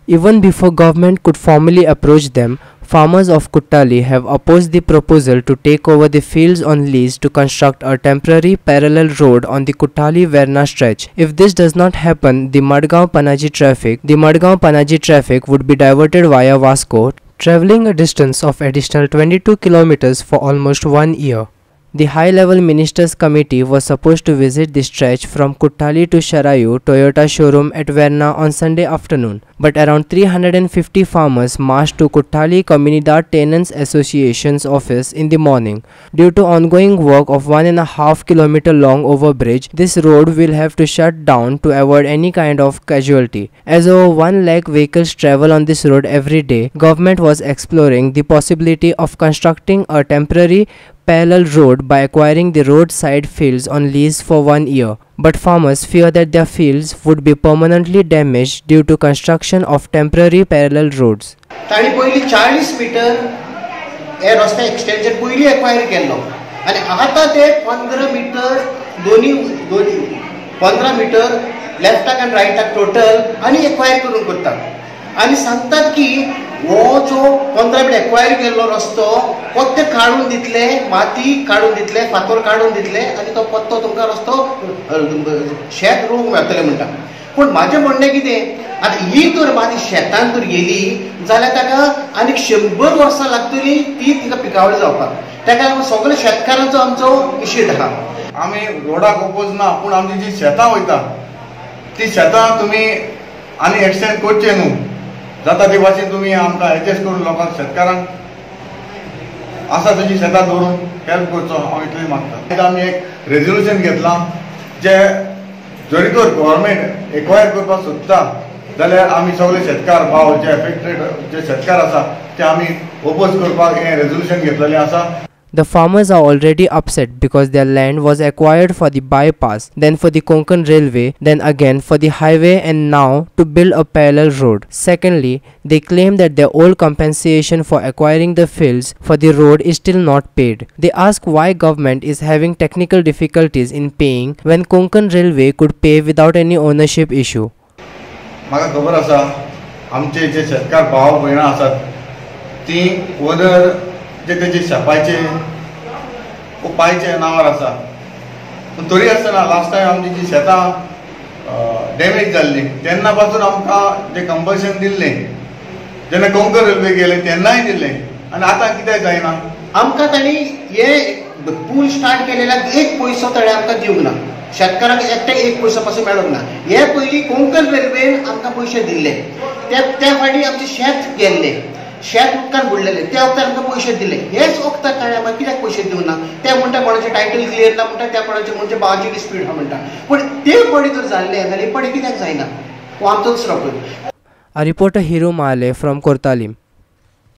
Even before government could formally approach them, farmers of Kuttali have opposed the proposal to take over the fields on lease to construct a temporary parallel road on the Kuttali-Verna stretch. If this does not happen, the Madgaon-Panaji traffic would be diverted via Vasco, travelling a distance of additional 22 kilometers for almost 1 year. The high-level ministers committee was supposed to visit the stretch from Kuttali to Sharayu Toyota showroom at Verna on Sunday afternoon, but around 350 farmers marched to Kuttali Comunidad Tenants Association's office in the morning. Due to ongoing work of 1.5 kilometer long overbridge, this road will have to shut down to avoid any kind of casualty. As over 1 lakh vehicles travel on this road every day, government was exploring the possibility of constructing a temporary parallel road by acquiring the roadside fields on lease for 1 year, but farmers fear that their fields would be permanently damaged due to construction of temporary parallel roads. ताणी पयली 40 metre हे रस्ते extension पयली acquire केल्लो आनी आता ते 15 metre दोनी 15 मीटर लेफ्टाक आनी रायटाक टोटल आनी एक्वायर करून करतात आनी सांगतात की वो जो 15 मीटर एक्वायर केल्लो रस्तो फक्त काढून दितले, माती काढून दितले, फातर काढून दितले आणि तो पत्तो तुमकां रस्तो शेत रोवंक मेळटले म्हणटा. पण माझे म्हणणें कितें आता ही तर माती शेतान तर गेली जाल्यार ताका आनीक 100 वर्सां लागतली ती तिका पिकावळ जावपाक. ताका लागून सगळे शेतकारांचो आमचो निशेध आहा. आमी रोडाक ओपोज ना, पूण आमची जी शेतां वयता ती शेतां तुमी आनी एक्सटेंड करचे न्हू. जाता ते भाशेन तुमी आमकां एडजस्ट करून लोकांक शेतकारांक आसा तशी शेतां दवरून हेल्प करचो हांव इतलें मागता. आमी एक रेजोल्युशन घेतलां जे जरी तर गव्हर्मेंट एक्वायर करपाक सोदता जाल्यार आमी सगळे शेतकार भाव जे एफेक्टेड जे शेतकार आसा ते आमी ओपोज करपाक हें रेजोल्युशन घेतलेलें आसा. The farmers are already upset because their land was acquired for the bypass, then for the Konkan railway, then again for the highway and now to build a parallel road. Secondly, they claim that their old compensation for acquiring the fields for the road is still not paid. They ask why government is having technical difficulties in paying when Konkan railway could pay without any ownership issue. म्हाका खबर आसा आमचे जे शेतकार भाव भयणां आसात ती ओनर जे तेजे शेपाचे पायचे नांवार आसा. पूण तरी आसतना लास्ट टायम आमची जी शेतां डॅमेज जाल्ली तेन्ना पासून आमकां जे कंपल्शन दिल्लें जेन्ना कोंकण रेल्वे गेले तेन्नाय दिल्लें आनी आतां कित्याक जायना. आमकां ताणी हे पूल स्टार्ट केलेल्याक 1 पैसो ताणें आमकां दिवंक ना. शेतकारांक एकट्याक 1 पैसो पासून मेळोंक ना. हे पयलीं कोंकण रेल्वेन आमकां पयशे दिल्ले त्या फाटी आमचें शेत गेल्लें, शेत उदकान बुडलेले त्या वखदार आमकां पयशे दिले. हेच वखदार ताणें आमकां कित्याक पयशे दिवंक ना. ते म्हणटा कोणाचें टायटल क्लियर ना म्हणटा, त्या कोणाचें म्हणजे भावाची डिस्प्यूट आहा म्हणटा. पूण ते पडी जर जाल्ले जाल्यार हे पडी कित्याक जायना हो आमचो दुसरो प्रश्न. A reporter Hiru Male from Kortalim.